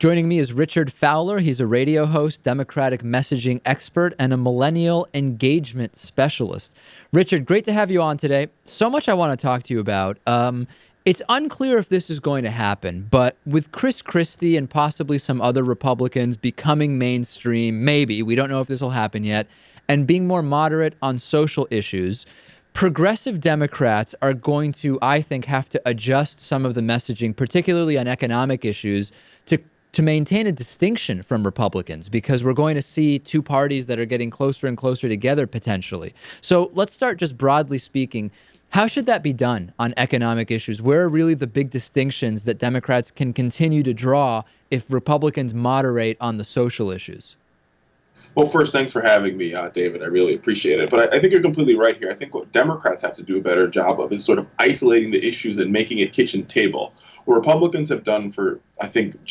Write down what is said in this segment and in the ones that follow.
Joining me is Richard Fowler. He's a radio host, Democratic messaging expert, and a Millennial Engagement Specialist. Richard, great to have you on today. So much I want to talk to you about. It's unclear if this is going to happen, but with Chris Christie and possibly some other Republicans becoming mainstream, maybe, we don't know if this will happen yet, and being more moderate on social issues, progressive Democrats are going to, I think, have to adjust some of the messaging, particularly on economic issues, to maintain a distinction from Republicans, because we're going to see two parties that are getting closer and closer together potentially. So let's start just broadly speaking. How should that be done on economic issues? Where are really the big distinctions that Democrats can continue to draw if Republicans moderate on the social issues? Well, first, thanks for having me, David. I really appreciate it. But I think you're completely right here. I think what Democrats have to do a better job of is sort of isolating the issues and making it kitchen table. What Republicans have done for, I think,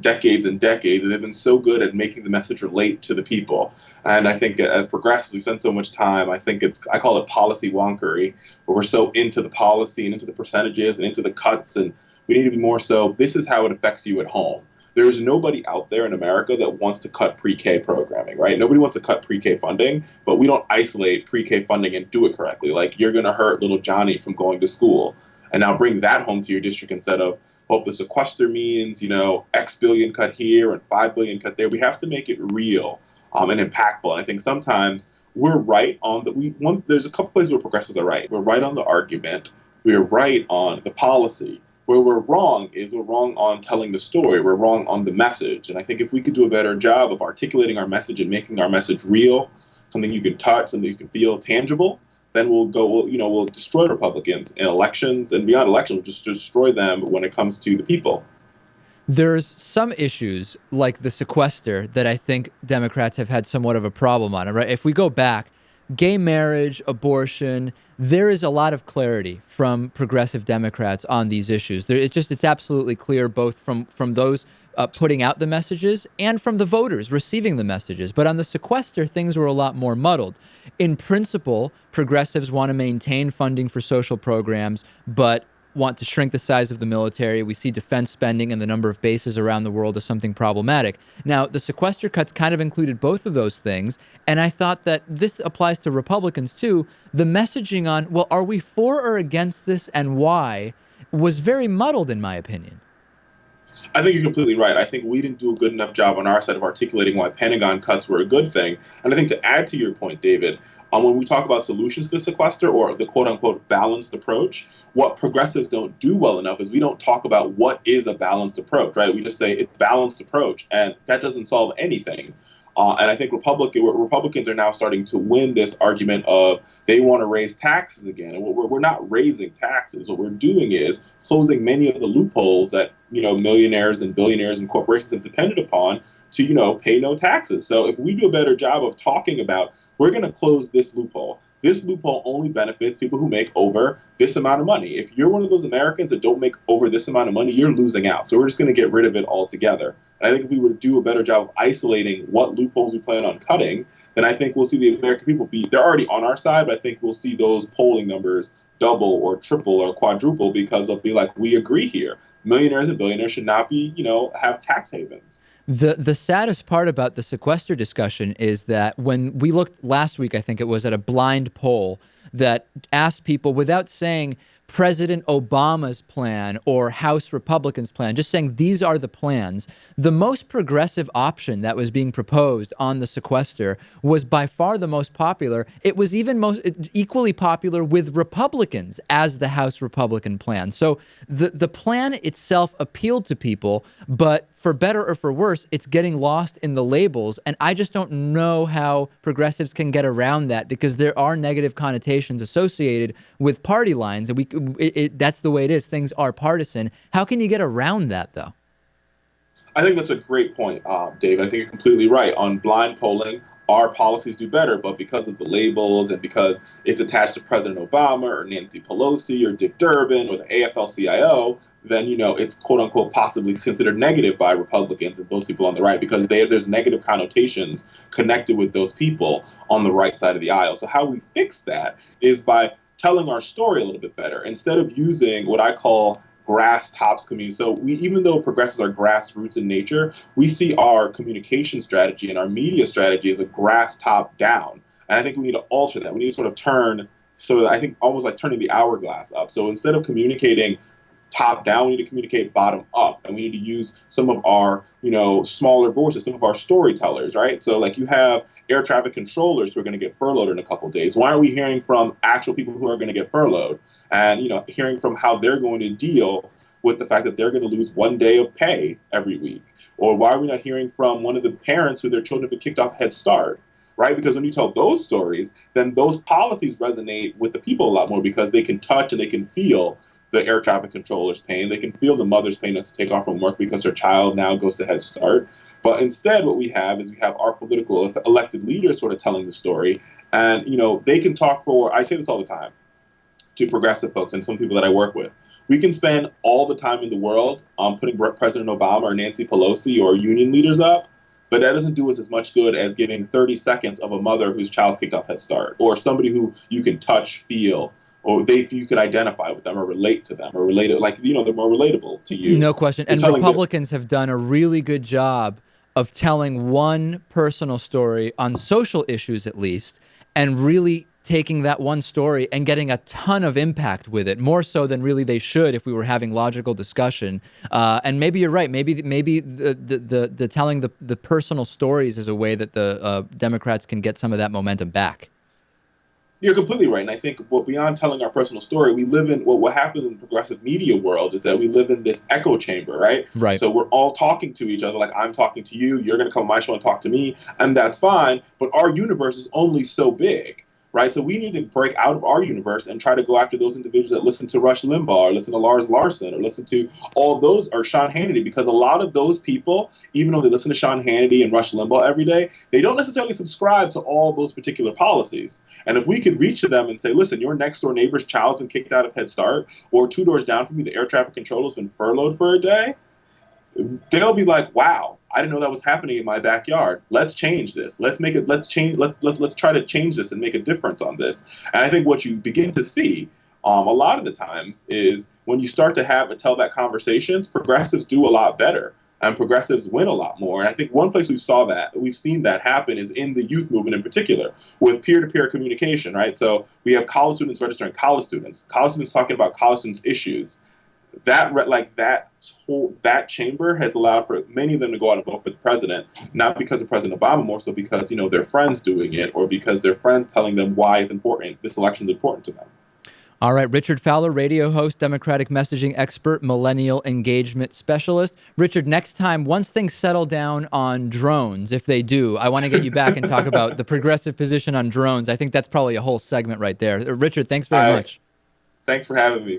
decades and decades, they've been so good at making the message relate to the people. And I think as progressives, we spend so much time, I call it policy wonkery, where we're so into the policy and into the percentages and into the cuts, and we need to be more so, this is how it affects you at home. There is nobody out there in America that wants to cut pre-K programming, right? Nobody wants to cut pre-K funding, but we don't isolate pre-K funding and do it correctly. Like, you're going to hurt little Johnny from going to school. And now bring that home to your district instead of hope the sequester means, X billion cut here and 5 billion cut there. We have to make it real and impactful. And I think sometimes we're right on there's a couple places where progressives are right. We're right on the argument. We're right on the policy. Where we're wrong is we're wrong on telling the story. We're wrong on the message. And I think if we could do a better job of articulating our message and making our message real, something you can touch, something you can feel, tangible, then we'll destroy Republicans in elections, and beyond elections, we'll just destroy them when it comes to the people. There's some issues like the sequester that I think Democrats have had somewhat of a problem on, right? If we go back, gay marriage, abortion, there is a lot of clarity from progressive Democrats on these issues. It's absolutely clear both from those putting out the messages and from the voters receiving the messages. But on the sequester, things were a lot more muddled. In principle, progressives want to maintain funding for social programs, but want to shrink the size of the military. We see defense spending and the number of bases around the world as something problematic. Now, the sequester cuts kind of included both of those things, and I thought that this applies to Republicans too. The messaging on, well, are we for or against this and why, was very muddled in my opinion. I think you're completely right. I think we didn't do a good enough job on our side of articulating why Pentagon cuts were a good thing. And I think to add to your point, David, when we talk about solutions to the sequester or the quote-unquote balanced approach, what progressives don't do well enough is we don't talk about what is a balanced approach, right? We just say it's balanced approach, and that doesn't solve anything. And I think Republicans are now starting to win this argument of they want to raise taxes again. And we're not raising taxes. What we're doing is closing many of the loopholes that millionaires and billionaires and corporations have depended upon to pay no taxes. So if we do a better job of talking about we're going to close this loophole. This loophole only benefits people who make over this amount of money. If you're one of those Americans that don't make over this amount of money, you're losing out. So we're just going to get rid of it altogether. And I think if we were to do a better job of isolating what loopholes we plan on cutting, then I think we'll see the American people they're already on our side, but I think we'll see those polling numbers double or triple or quadruple because they'll be like, we agree here. Millionaires and billionaires should not be, have tax havens. The saddest part about the sequester discussion is that when we looked last week, I think it was, at a blind poll that asked people without saying President Obama's plan or House Republicans' plan, just saying these are the plans, the most progressive option that was being proposed on the sequester was by far the most popular. It was even equally popular with Republicans as the House Republican plan. So the plan itself appealed to people, but for better or for worse, it's getting lost in the labels. And I just don't know how progressives can get around that, because there are negative connotations associated with party lines. And that's the way it is. Things are partisan. How can you get around that, though? I think that's a great point, Dave. I think you're completely right. On blind polling, our policies do better, but because of the labels and because it's attached to President Obama or Nancy Pelosi or Dick Durbin or the AFL-CIO, then, it's quote-unquote possibly considered negative by Republicans and those people on the right because there's negative connotations connected with those people on the right side of the aisle. So how we fix that is by telling our story a little bit better. Instead of using what I call grass tops community. So even though progressives are grassroots in nature, we see our communication strategy and our media strategy as a grass top down. And I think we need to alter that. We need to sort of turn, so I think almost like turning the hourglass up. So instead of communicating top down, we need to communicate bottom up, and we need to use some of our, smaller voices, some of our storytellers, right? So like you have air traffic controllers who are going to get furloughed in a couple of days. Why aren't we hearing from actual people who are going to get furloughed, and hearing from how they're going to deal with the fact that they're going to lose 1 day of pay every week? Or why are we not hearing from one of the parents who their children have been kicked off Head Start? Right? Because when you tell those stories, then those policies resonate with the people a lot more, because they can touch and they can feel the air traffic controller's pain. They can feel the mother's pain as to take off from work because her child now goes to Head Start. But instead, what we have is we have our political elected leaders sort of telling the story. And, they can talk for, I say this all the time to progressive folks and some people that I work with. We can spend all the time in the world putting President Obama or Nancy Pelosi or union leaders up, but that doesn't do us as much good as giving 30 seconds of a mother whose child's kicked off Head Start, or somebody who you can touch, feel, or you could identify with them or relate to them or relate it, like, they're more relatable to you. No question. And Republicans have done a really good job of telling one personal story on social issues, at least, and really taking that one story and getting a ton of impact with it, more so than really they should if we were having logical discussion. And maybe you're right. Maybe the telling the personal stories is a way that the Democrats can get some of that momentum back. You're completely right. And I think, beyond telling our personal story, we live in what happens in the progressive media world is that we live in this echo chamber, right? Right. So we're all talking to each other, like I'm talking to you, you're going to come on my show and talk to me, and that's fine. But our universe is only so big. Right, so we need to break out of our universe and try to go after those individuals that listen to Rush Limbaugh or listen to Lars Larson or listen to all those, or Sean Hannity, because a lot of those people, even though they listen to Sean Hannity and Rush Limbaugh every day, they don't necessarily subscribe to all those particular policies. And if we could reach to them and say, listen, your next door neighbor's child's been kicked out of Head Start, or 2 doors down from you, the air traffic controller's been furloughed for a day, they'll be like, wow, I didn't know that was happening in my backyard. Let's change this. Let's try to change this and make a difference on this. And I think what you begin to see a lot of the times is when you start to tell that conversations, progressives do a lot better and progressives win a lot more. And I think one place we've seen that happen is in the youth movement in particular, with peer-to-peer communication, right? So we have college students registering college students talking about college students' issues. That chamber has allowed for many of them to go out and vote for the president, not because of President Obama, more so because, their friends doing it, or because their friends telling them why it's important, this election is important to them. All right, Richard Fowler, radio host, Democratic messaging expert, Millennial Engagement Specialist. Richard, next time, once things settle down on drones, if they do, I want to get you back and talk about the progressive position on drones. I think that's probably a whole segment right there. Richard, thanks very much. Thanks for having me.